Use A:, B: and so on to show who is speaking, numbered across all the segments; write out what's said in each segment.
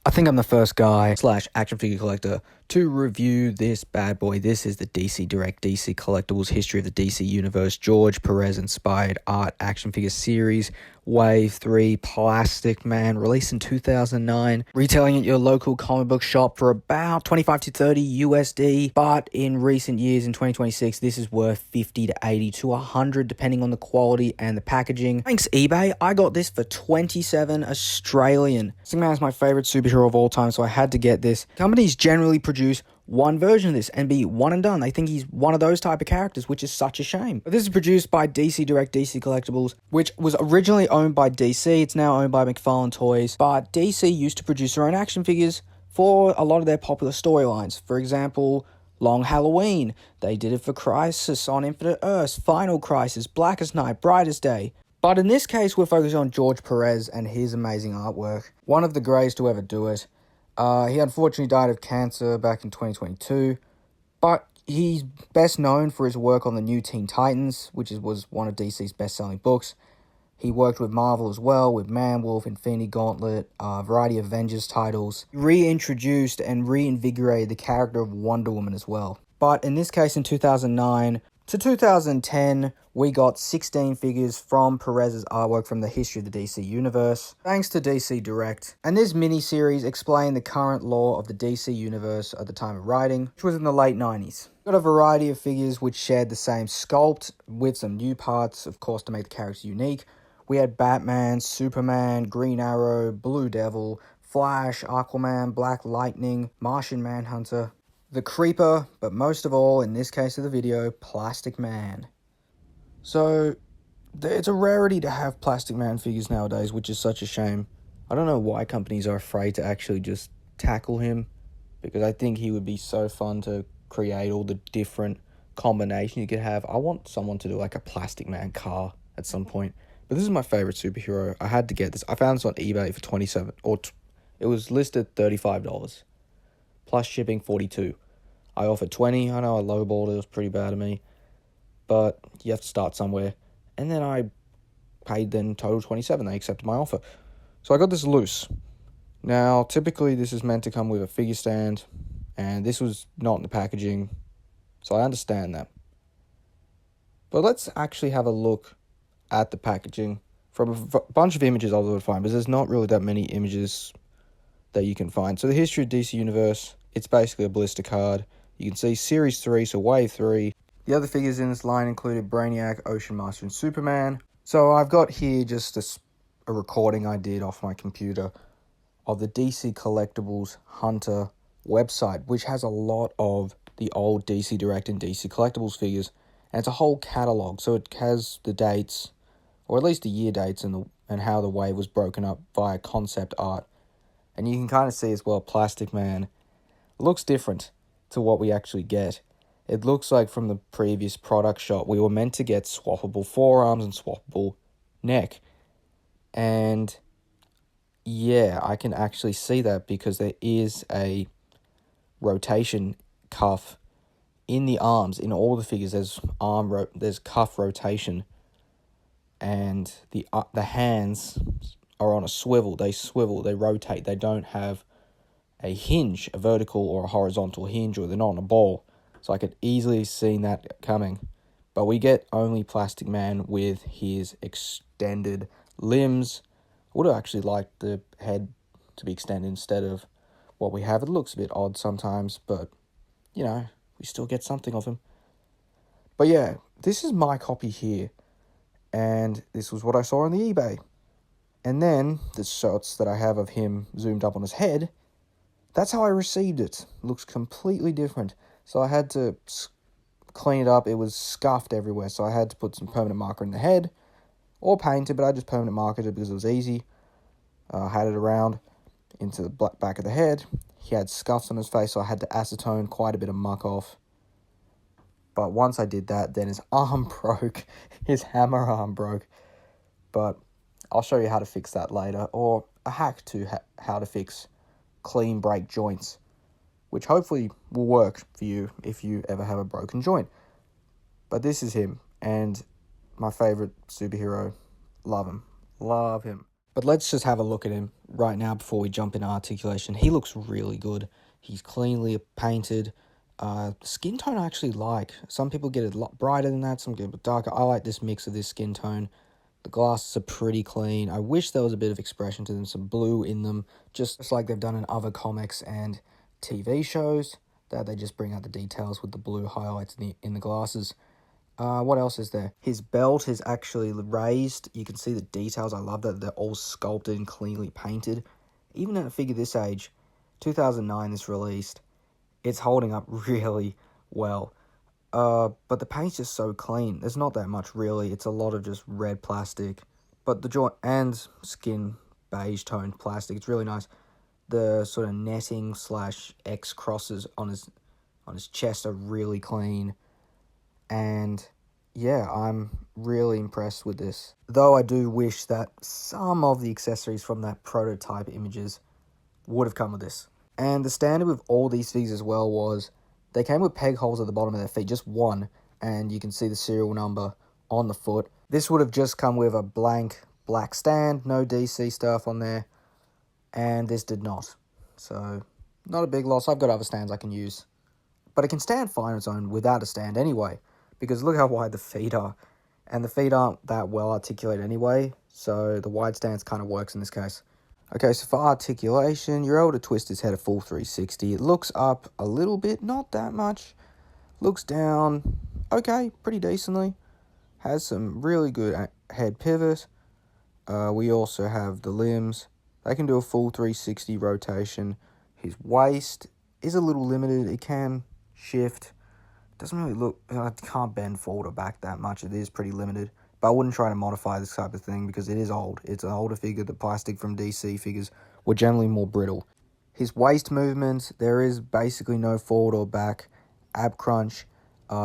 A: I think I'm the first guy / action figure collector to review this bad boy. This is the DC Direct DC Collectables History of the DC Universe George Perez inspired art action figure series, Wave 3, PlasticMan, released in 2009, retailing at your local comic book shop for about 25 to 30 USD, but in recent years, in 2026, this is worth 50 to 80 to 100 depending on the quality and the packaging. Thanks eBay, I got this for 27 Australian. PlasticMan is my favorite superhero of all time, so I had to get this. Companies generally produce one version of this and be one and done. They think he's one of those type of characters, which is such a shame. But this is produced by DC Direct DC Collectables, which was originally owned by DC. It's now owned by McFarlane Toys, but DC used to produce their own action figures for a lot of their popular storylines. For example, Long Halloween. They did it for Crisis on Infinite Earths, Final Crisis, Blackest Night, Brightest Day. But in this case, we're focused on George Perez and his amazing artwork. One of the greatest to ever do it. He unfortunately died of cancer back in 2022, but he's best known for his work on the New Teen Titans, which was one of DC's best-selling books. He worked with Marvel as well, with Man-Wolf, Infinity Gauntlet, a variety of Avengers titles. He reintroduced and reinvigorated the character of Wonder Woman as well. But in this case, in 2009 to 2010, we got 16 figures from Perez's artwork from the history of the DC Universe, thanks to DC Direct. And this mini-series explained the current lore of the DC Universe at the time of writing, which was in the late 90s. Got a variety of figures which shared the same sculpt, with some new parts, of course, to make the characters unique. We had Batman, Superman, Green Arrow, Blue Devil, Flash, Aquaman, Black Lightning, Martian Manhunter, the Creeper, but most of all, in this case of the video, PlasticMan. So, it's a rarity to have PlasticMan figures nowadays, which is such a shame. I don't know why companies are afraid to actually just tackle him, because I think he would be so fun to create all the different combinations you could have. I want someone to do like a PlasticMan car at some point. But this is my favorite superhero. I had to get this. I found this on eBay for $27, it was listed $35. Plus shipping, $42. I offered $20. I know I lowballed it. It was pretty bad of me. But you have to start somewhere. And then I paid then total $27. They accepted my offer. So I got this loose. Now, typically this is meant to come with a figure stand. And this was not in the packaging. So I understand that. But let's actually have a look at the packaging. From a bunch of images I was able to find. Because there's not really that many images that you can find. So the history of DC Universe, it's basically a blister card. You can see Series 3, so Wave 3. The other figures in this line included Brainiac, Ocean Master, and Superman. So I've got here just a recording I did off my computer of the DC Collectables Hunter website, which has a lot of the old DC Direct and DC Collectables figures. And it's a whole catalog, so it has the dates, or at least the year dates, and how the wave was broken up via concept art. And you can kind of see as well, PlasticMan looks different to what we actually get. It looks like from the previous product shot, we were meant to get swappable forearms and swappable neck. And yeah, I can actually see that because there is a rotation cuff in the arms. In all the figures, there's cuff rotation. And the hands are on a swivel, they rotate, they don't have a hinge, a vertical or a horizontal hinge, or they're not on a ball. So I could easily see that coming. But we get only PlasticMan with his extended limbs. I would have actually liked the head to be extended instead of what we have. It looks a bit odd sometimes, but, you know, we still get something of him. But yeah, this is my copy here. And this was what I saw on the eBay. And then the shots that I have of him zoomed up on his head, that's how I received it. It looks completely different. So I had to clean it up. It was scuffed everywhere. So I had to put some permanent marker in the head or paint it, but I just permanent marked it because it was easy. I had it around into the back of the head. He had scuffs on his face, so I had to acetone quite a bit of muck off. But once I did that, then his arm broke. His hammer arm broke. But I'll show you how to fix that later, or a hack to how to fix clean break joints, which hopefully will work for you if you ever have a broken joint. But this is him, and my favorite superhero. Love him. Love him. But let's just have a look at him right now before we jump into articulation. He looks really good. He's cleanly painted. Skin tone I actually like. Some people get it a lot brighter than that, some get it darker. I like this mix of this skin tone. The glasses are pretty clean. I wish there was a bit of expression to them, some blue in them, just like they've done in other comics and TV shows, that they just bring out the details with the blue highlights in the glasses. What else is there? His belt is actually raised. You can see the details. I love that they're all sculpted and cleanly painted. Even at a figure this age, 2009 this released, it's holding up really well. But the paint's just so clean. There's not that much really. It's a lot of just red plastic. But the joint and skin beige toned plastic, it's really nice. The sort of netting / X crosses on his chest are really clean. And yeah, I'm really impressed with this. Though I do wish that some of the accessories from that prototype images would have come with this. And the standard with all these figures as well was they came with peg holes at the bottom of their feet, just one, and you can see the serial number on the foot. This would have just come with a blank black stand, no DC stuff on there, and this did not. So, not a big loss. I've got other stands I can use. But it can stand fine on its own without a stand anyway, because look how wide the feet are. And the feet aren't that well articulated anyway, so the wide stance kind of works in this case. Okay, so for articulation, you're able to twist his head a full 360. It looks up a little bit, not that much. Looks down, okay, pretty decently. Has some really good head pivot. We also have the limbs. They can do a full 360 rotation. His waist is a little limited. It can shift. Doesn't really look, it can't bend forward or back that much. It is pretty limited. But I wouldn't try to modify this type of thing because it is old. It's an older figure. The plastic from DC figures were generally more brittle. His waist movement, there is basically no forward or back. Ab crunch.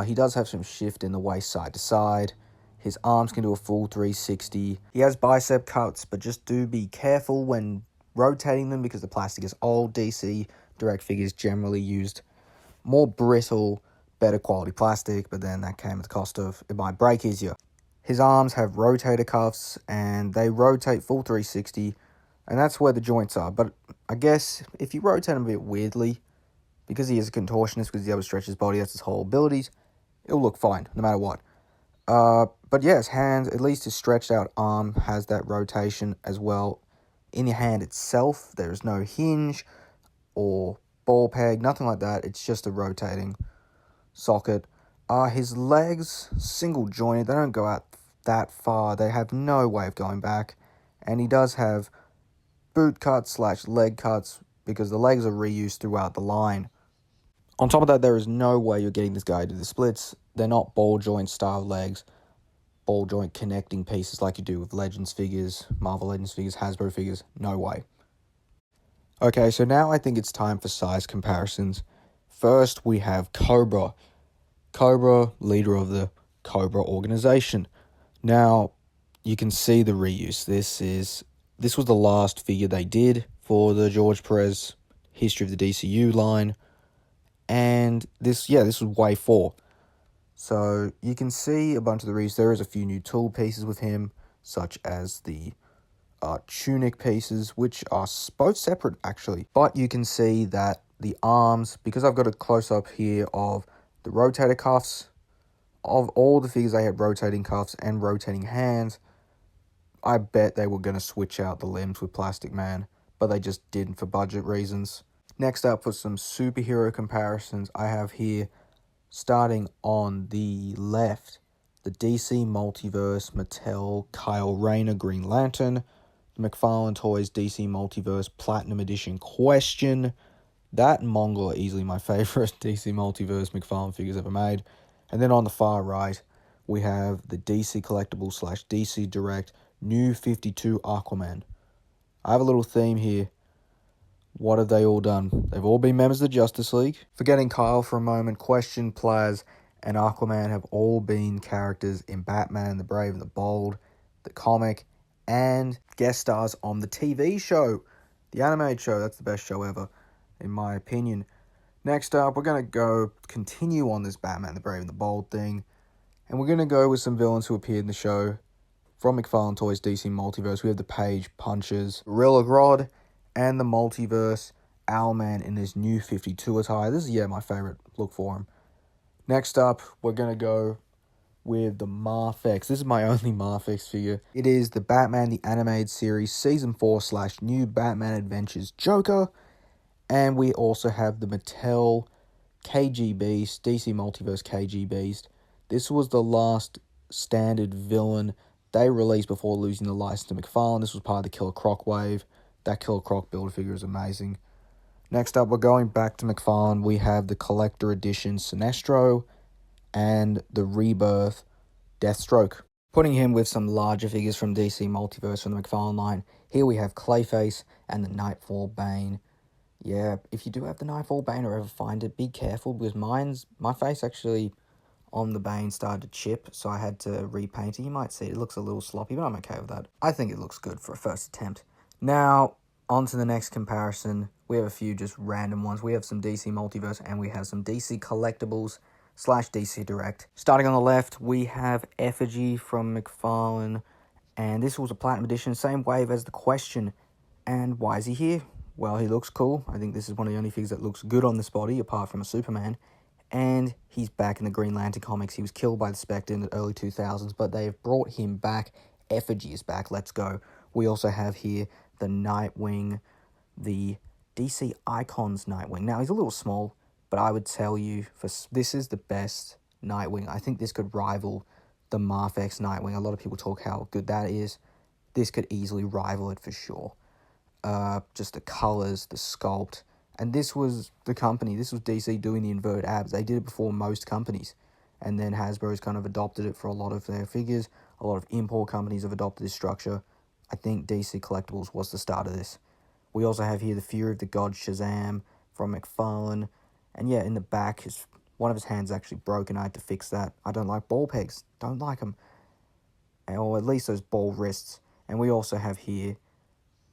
A: He does have some shift in the waist side to side. His arms can do a full 360. He has bicep cuts, but just do be careful when rotating them because the plastic is old. DC Direct figures generally used more brittle, better quality plastic, but then that came at the cost of it might break easier. His arms have rotator cuffs, and they rotate full 360, and that's where the joints are. But I guess if you rotate him a bit weirdly, because he is a contortionist, because he's able to stretch his body, that's his whole abilities, it'll look fine, no matter what. But yeah, his hands, at least his stretched out arm, has that rotation as well. In the hand itself, there is no hinge or ball peg, nothing like that. It's just a rotating socket. His legs, single jointed, they don't go out that far. They have no way of going back. And he does have boot cuts / leg cuts because the legs are reused throughout the line. On top of that, there is no way you're getting this guy to do the splits. They're not ball joint style legs, ball joint connecting pieces like you do with Legends figures, Marvel Legends figures, Hasbro figures. No way. Okay, so now I think it's time for size comparisons. First, we have Cobra. Cobra, leader of the Cobra organization. Now, you can see the reuse. This was the last figure they did for the George Perez History of the DCU line. And this was Wave 4. So, you can see a bunch of the reuse. There is a few new tool pieces with him, such as the tunic pieces, which are both separate, actually. But you can see that the arms, because I've got a close-up here of the rotator cuffs, of all the figures they had rotating cuffs and rotating hands, I bet they were going to switch out the limbs with PlasticMan, but they just didn't for budget reasons. Next up, for some superhero comparisons, I have here, starting on the left, the DC Multiverse Mattel Kyle Rayner Green Lantern, the McFarlane Toys DC Multiverse Platinum Edition Question. That and Mongol are easily my favorite DC Multiverse McFarlane figures ever made. And then on the far right, we have the DC Collectables / DC Direct New 52 Aquaman. I have a little theme here. What have they all done? They've all been members of the Justice League. Forgetting Kyle for a moment, Question, PLAS, and Aquaman have all been characters in Batman, the Brave and the Bold, the comic, and guest stars on the TV show. The animated show, that's the best show ever, in my opinion. Next up, we're going to continue on this Batman, the Brave and the Bold thing, and we're going to go with some villains who appeared in the show. from McFarlane Toys DC Multiverse, we have the Page Punches, Gorilla Grodd, and the Multiverse Owlman in his new 52 attire. This is, my favorite look for him. Next up, we're going to go with the Marfex. This is my only Marfex figure. It is the Batman the Animated Series Season 4/New Batman Adventures Joker. And we also have the Mattel KG Beast, DC Multiverse KG Beast. This was the last standard villain they released before losing the license to McFarlane. This was part of the Killer Croc wave. That Killer Croc Build-A-Figure is amazing. Next up, we're going back to McFarlane. We have the Collector Edition Sinestro and the Rebirth Deathstroke. Putting him with some larger figures from DC Multiverse from the McFarlane line. Here we have Clayface and the Nightfall Bane. Yeah, if you do have the Nightfall Bane or ever find it, be careful, because my face actually on the Bane started to chip, so I had to repaint it. You might see it looks a little sloppy, but I'm okay with that. I think it looks good for a first attempt. Now, on to the next comparison. We have a few just random ones. We have some DC Multiverse and we have some DC Collectables / DC Direct. Starting on the left, we have Effigy from McFarlane, and this was a Platinum Edition, same wave as the Question. And why is he here? Well, he looks cool. I think this is one of the only figures that looks good on this body, apart from a Superman. And he's back in the Green Lantern comics. He was killed by the Spectre in the early 2000s, but they have brought him back. Effigy is back. Let's go. We also have here the Nightwing, the DC Icons Nightwing. Now, he's a little small, but I would tell you, this is the best Nightwing. I think this could rival the Marfex Nightwing. A lot of people talk how good that is. This could easily rival it for sure. Just the colors, the sculpt. And this was the company. This was DC doing the inverted abs. They did it before most companies. And then Hasbro's kind of adopted it for a lot of their figures. A lot of import companies have adopted this structure. I think DC Collectables was the start of this. We also have here the Fury of the God Shazam from McFarlane. And yeah, in the back, one of his hands actually broken. I had to fix that. I don't like ball pegs. Don't like them. Or at least those ball wrists. And we also have here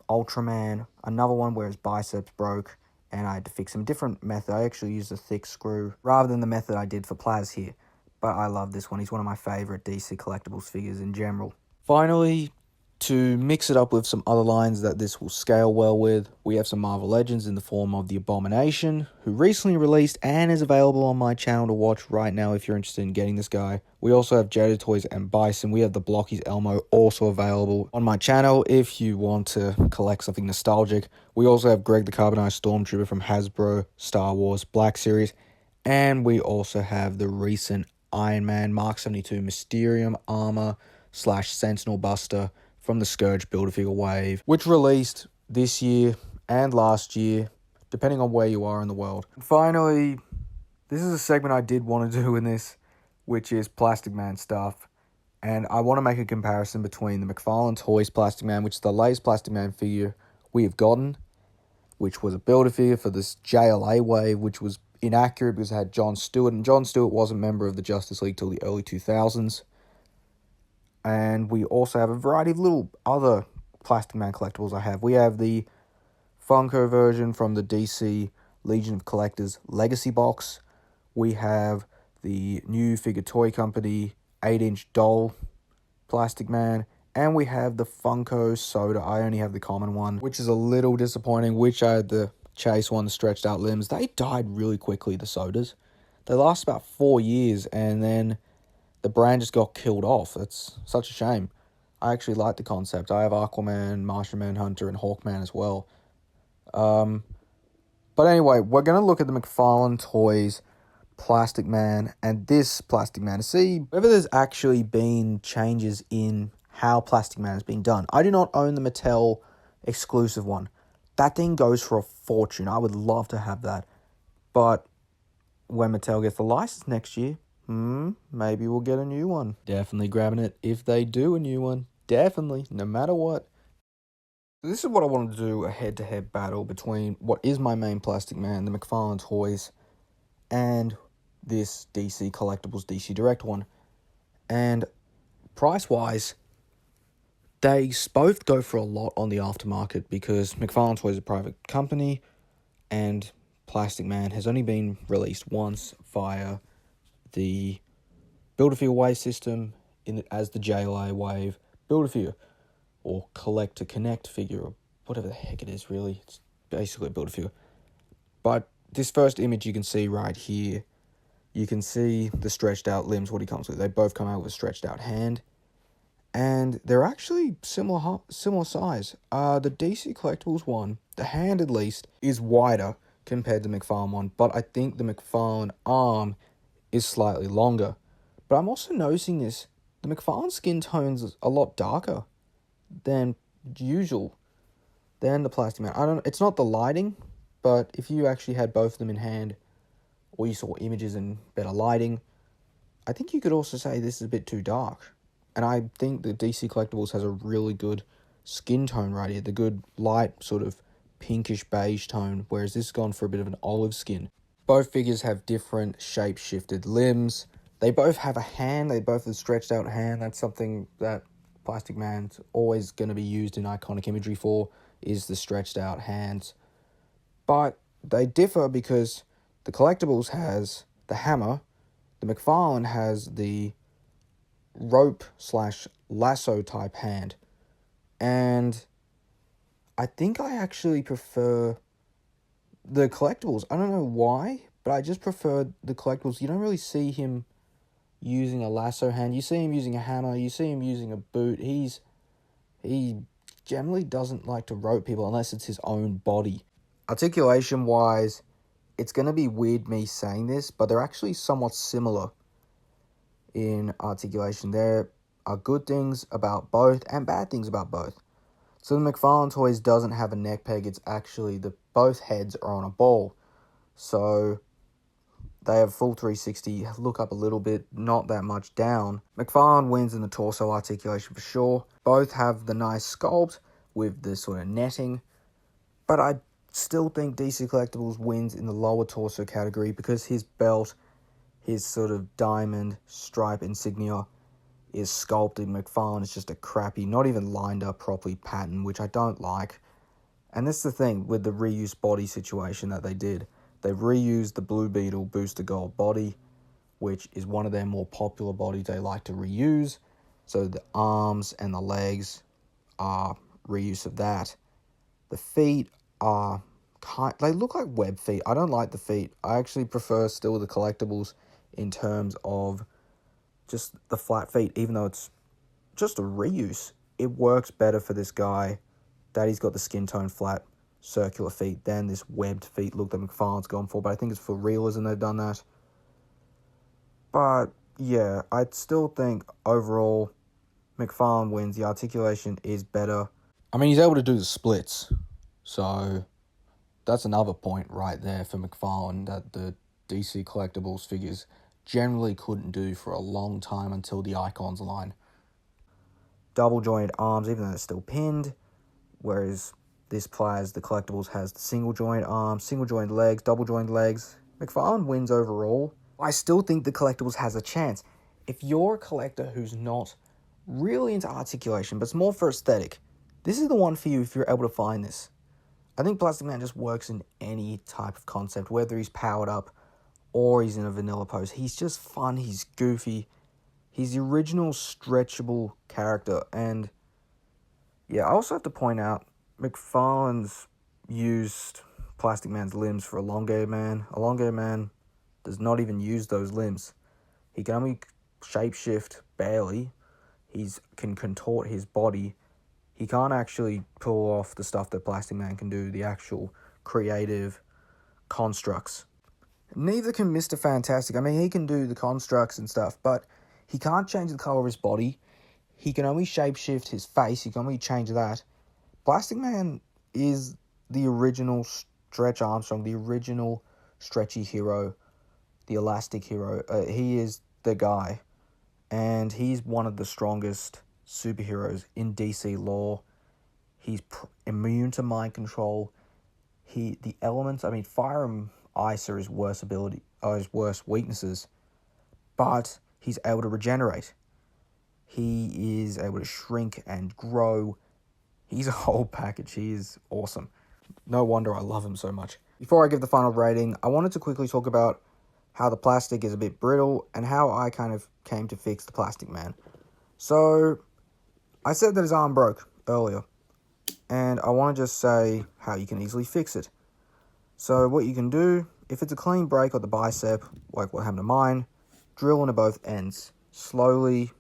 A: Ultraman. Another one where his biceps broke. And I had to fix him. Different method. I actually used a thick screw rather than the method I did for PLAS here. But I love this one. He's one of my favorite DC Collectables figures in general. Finally, to mix it up with some other lines that this will scale well with, we have some Marvel Legends in the form of the Abomination, who recently released and is available on my channel to watch right now if you're interested in getting this guy. We also have Jaded Toys and Bison. We have the Blockies Elmo also available on my channel if you want to collect something nostalgic. We also have Greg the Carbonized Stormtrooper from Hasbro Star Wars Black Series. And we also have the recent Iron Man Mark 72 Mysterium Armor / Sentinel Buster from the Scourge Build-A-Figure wave, which released this year and last year, depending on where you are in the world. And finally, this is a segment I did want to do in this, which is PlasticMan stuff. And I want to make a comparison between the McFarlane Toys PlasticMan, which is the latest PlasticMan figure we have gotten, which was a Build-A-Figure for this JLA wave, which was inaccurate because it had John Stewart, and John Stewart wasn't a member of the Justice League till the early 2000s. And we also have a variety of little other PlasticMan collectibles I have. We have the Funko version from the DC Legion of Collectors Legacy box. We have the new Figure Toy Company 8-inch doll PlasticMan. And we have the Funko Soda. I only have the common one, which is a little disappointing, which I had the Chase one, the stretched out limbs. They died really quickly, the Sodas. They last about 4 years, and then the brand just got killed off. That's such a shame. I actually like the concept. I have Aquaman, Martian Manhunter, and Hawkman as well. But anyway, we're going to look at the McFarlane Toys PlasticMan and this PlasticMan to see whether there's actually been changes in how PlasticMan is being done. I do not own the Mattel exclusive one. That thing goes for a fortune. I would love to have that. But when Mattel gets the license next year, maybe we'll get a new one. Definitely grabbing it if they do a new one. Definitely, no matter what. This is what I want to do, a head-to-head battle between what is my main PlasticMan, the McFarlane Toys, and this DC Collectables DC Direct one. And price-wise, they both go for a lot on the aftermarket because McFarlane Toys is a private company and PlasticMan has only been released once via the Build-A-Figure wave system as the JLA wave, Build-A-Figure, or Collect-to-Connect figure, or whatever the heck it is, really. It's basically a Build-A-Figure. But this first image you can see right here, you can see the stretched out limbs, what he comes with. They both come out with a stretched out hand. And they're actually similar size. The DC Collectibles one, the hand at least, is wider compared to the McFarlane one. But I think the McFarlane arm is slightly longer. But I'm also noticing this. The McFarlane skin tone's a lot darker than usual than the PlasticMan. It's not the lighting, but if you actually had both of them in hand, or you saw images in better lighting, I think you could also say this is a bit too dark. And I think the DC Collectibles has a really good skin tone right here. The good light sort of pinkish beige tone, whereas this has gone for a bit of an olive skin. Both figures have different shape-shifted limbs. They both have a hand. They both have a stretched out hand. That's something that PlasticMan's always going to be used in iconic imagery for, is the stretched out hands. But they differ because the Collectibles has the hammer. The McFarlane has the rope/lasso type hand. And I think I actually prefer the Collectibles. I don't know why, but I just prefer the Collectibles. You don't really see him using a lasso hand. You see him using a hammer. You see him using a boot. He generally doesn't like to rope people unless it's his own body. Articulation-wise, it's going to be weird me saying this, but they're actually somewhat similar in articulation. There are good things about both and bad things about both. So the McFarlane Toys doesn't have a neck peg. It's actually both heads are on a ball. So they have full 360, look up a little bit, not that much down. McFarlane wins in the torso articulation for sure. Both have the nice sculpt with the sort of netting. But I still think DC Collectibles wins in the lower torso category because his belt, his sort of diamond stripe insignia is sculpted. McFarlane is just a crappy, not even lined up properly pattern, which I don't like. And that's the thing with the reuse body situation that they did. They've reused the Blue Beetle Booster Gold body, which is one of their more popular bodies they like to reuse. So the arms and the legs are reuse of that. The feet are they look like web feet. I don't like the feet. I actually prefer still the Collectibles in terms of just the flat feet, even though it's just a reuse. It works better for this guy that he's got the skin tone flat circular feet than this webbed feet look that McFarlane's gone for. But I think it's for realism they've done that. But yeah, I still think overall McFarlane wins. The articulation is better. I mean, he's able to do the splits. So that's another point right there for McFarlane that the DC Collectibles figures generally couldn't do for a long time until the Icons line. Double jointed arms, even though they're still pinned, whereas this PLAS, the Collectibles, has the single joint arms, single jointed legs, double jointed legs. McFarlane wins overall. I still think the Collectibles has a chance. If you're a collector who's not really into articulation, but it's more for aesthetic, this is the one for you if you're able to find this. I think PlasticMan just works in any type of concept, whether he's powered up or he's in a vanilla pose. He's just fun, he's goofy, he's the original stretchable character. And yeah, I also have to point out, McFarlane's used PlasticMan's limbs for Elongated Man. Elongated Man does not even use those limbs. He can only shapeshift barely. He can contort his body. He can't actually pull off the stuff that PlasticMan can do, the actual creative constructs. Neither can Mr. Fantastic. I mean, he can do the constructs and stuff, but he can't change the color of his body. He can only shapeshift his face. He can only change that. PlasticMan is the original Stretch Armstrong, the original stretchy hero, the elastic hero. He is the guy, and he's one of the strongest superheroes in DC lore. He's immune to mind control. The elements, I mean, fire and ice are his worst weaknesses, but he's able to regenerate. He is able to shrink and grow. He's a whole package. He is awesome. No wonder I love him so much. Before I give the final rating, I wanted to quickly talk about how the plastic is a bit brittle and how I kind of came to fix the PlasticMan. So, I said that his arm broke earlier, and I want to just say how you can easily fix it. So what you can do, if it's a clean break of the bicep, like what happened to mine, drill into both ends, slowly,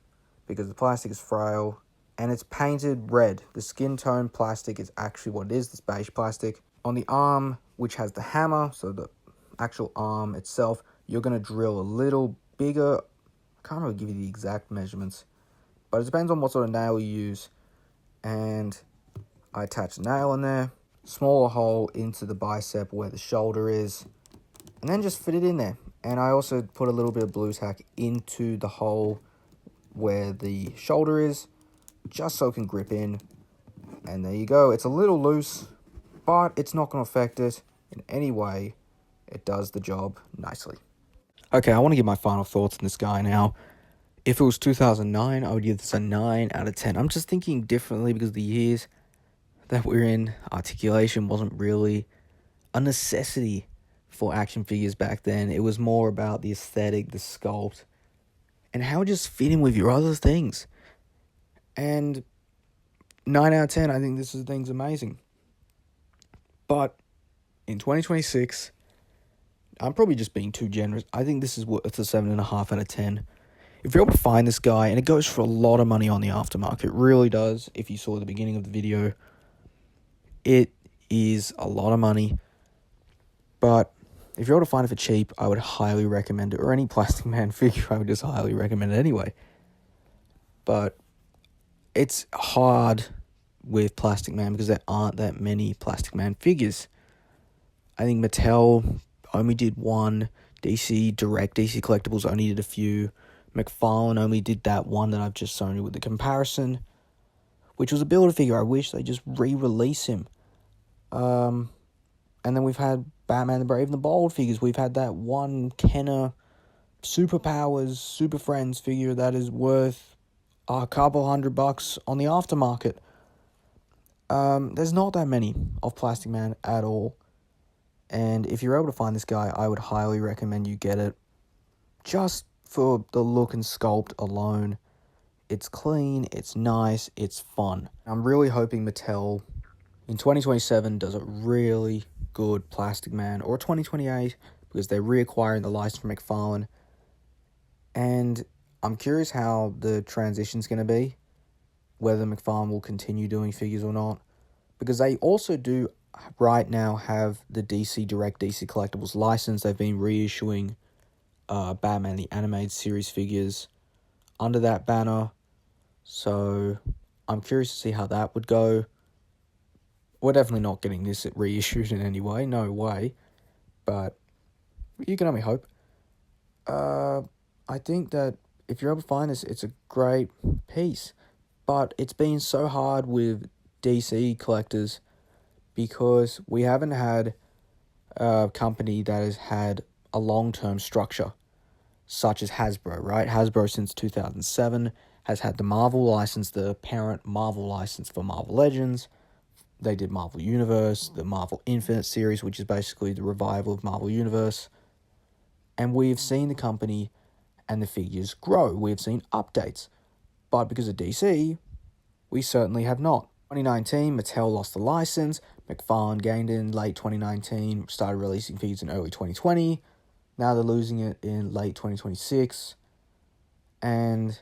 A: because the plastic is frail, and it's painted red. The skin tone plastic is actually what it is, this beige plastic. On the arm, which has the hammer, so the actual arm itself, you're going to drill a little bigger. I can't really give you the exact measurements, but it depends on what sort of nail you use. And I attach a nail in there, smaller hole into the bicep where the shoulder is, and then just fit it in there. And I also put a little bit of blues hack into the hole where the shoulder is, just so it can grip in. And there you go. It's a little loose, but it's not going to affect it in any way. It does the job nicely. Okay, I want to give my final thoughts on this guy now. If it was 2009, I would give this a 9 out of 10. I'm just thinking differently because the years that we're in, articulation wasn't really a necessity for action figures back then. It was more about the aesthetic, the sculpt, and how it just fit in with your other things. And 9 out of 10, I think this thing's amazing. But in 2026, I'm probably just being too generous. I think this is worth a 7.5 out of 10. If you're able to find this guy, and it goes for a lot of money on the aftermarket, it really does. If you saw the beginning of the video, it is a lot of money. But if you're able to find it for cheap, I would highly recommend it. Or any PlasticMan figure, I would just highly recommend it anyway. But it's hard with PlasticMan because there aren't that many PlasticMan figures. I think Mattel only did one. DC Collectables only did a few. McFarlane only did that one that I've just shown you with the comparison, which was a Build-A-Figure. I wish they just re-release him. And then we've had Batman the Brave and the Bold figures. We've had that one Kenner Superpowers, Super Friends figure that is worth a couple $100 on the aftermarket. There's not that many of PlasticMan at all. And if you're able to find this guy, I would highly recommend you get it. Just for the look and sculpt alone. It's clean, it's nice, it's fun. I'm really hoping Mattel in 2027 does a really good PlasticMan, or 2028, because they're reacquiring the license from McFarlane. And I'm curious how the transition's going to be, whether McFarlane will continue doing figures or not, because they also do right now have the DC Collectables license. They've been reissuing Batman the Animated Series figures under that banner, so I'm curious to see how that would go. We're definitely not getting this reissued in any way, no way, but you can only hope. I think that if you're able to find this, it's a great piece, but it's been so hard with DC collectors because we haven't had a company that has had a long-term structure, such as Hasbro, right? Hasbro since 2007 has had the Marvel license, the parent Marvel license for Marvel Legends. They did Marvel Universe, the Marvel Infinite series, which is basically the revival of Marvel Universe. And we've seen the company and the figures grow. We've seen updates. But because of DC, we certainly have not. 2019, Mattel lost the license. McFarlane gained it in late 2019, started releasing figures in early 2020. Now they're losing it in late 2026. And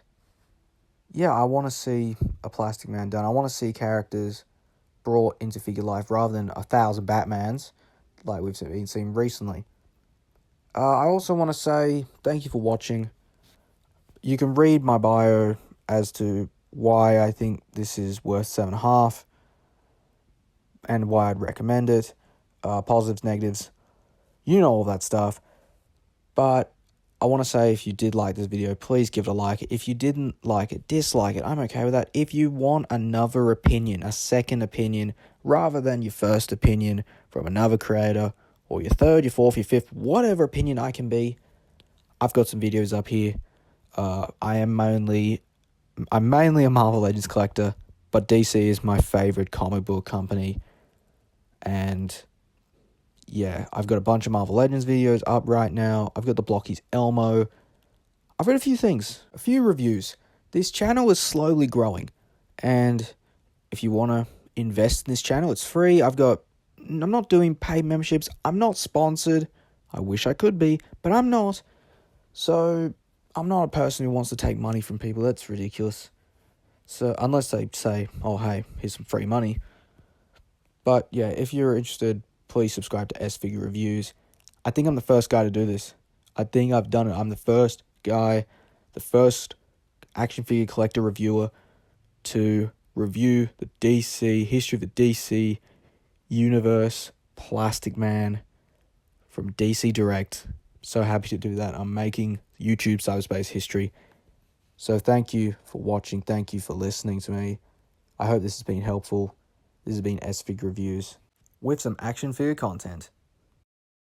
A: yeah, I want to see a PlasticMan done. I want to see characters brought into figure life rather than 1,000 Batmans like we've been seeing recently. I also want to say thank you for watching. You can read my bio as to why I think this is worth 7.5 and why I'd recommend it. Positives, negatives, you know all that stuff. But I want to say, if you did like this video, please give it a like. If you didn't like it, dislike it. I'm okay with that. If you want another opinion, a second opinion, rather than your first opinion from another creator, or your third, your fourth, your fifth, whatever opinion I can be, I've got some videos up here. I'm mainly a Marvel Legends collector, but DC is my favorite comic book company. And yeah, I've got a bunch of Marvel Legends videos up right now. I've got the Blockies Elmo. I've read a few things, a few reviews. This channel is slowly growing. And if you want to invest in this channel, it's free. I'm not doing paid memberships. I'm not sponsored. I wish I could be, but I'm not. So I'm not a person who wants to take money from people. That's ridiculous. So unless they say, oh, hey, here's some free money. But yeah, if you're interested, please subscribe to SFIGUREREVIEWS. I think I'm the first guy to do this. I think I've done it. I'm the first guy, the first action figure collector reviewer to review the DC, history of the DC universe, PlasticMan from DC Direct. So happy to do that. I'm making YouTube cyberspace history. So thank you for watching. Thank you for listening to me. I hope this has been helpful. This has been SFIGUREREVIEWS with some action figure content.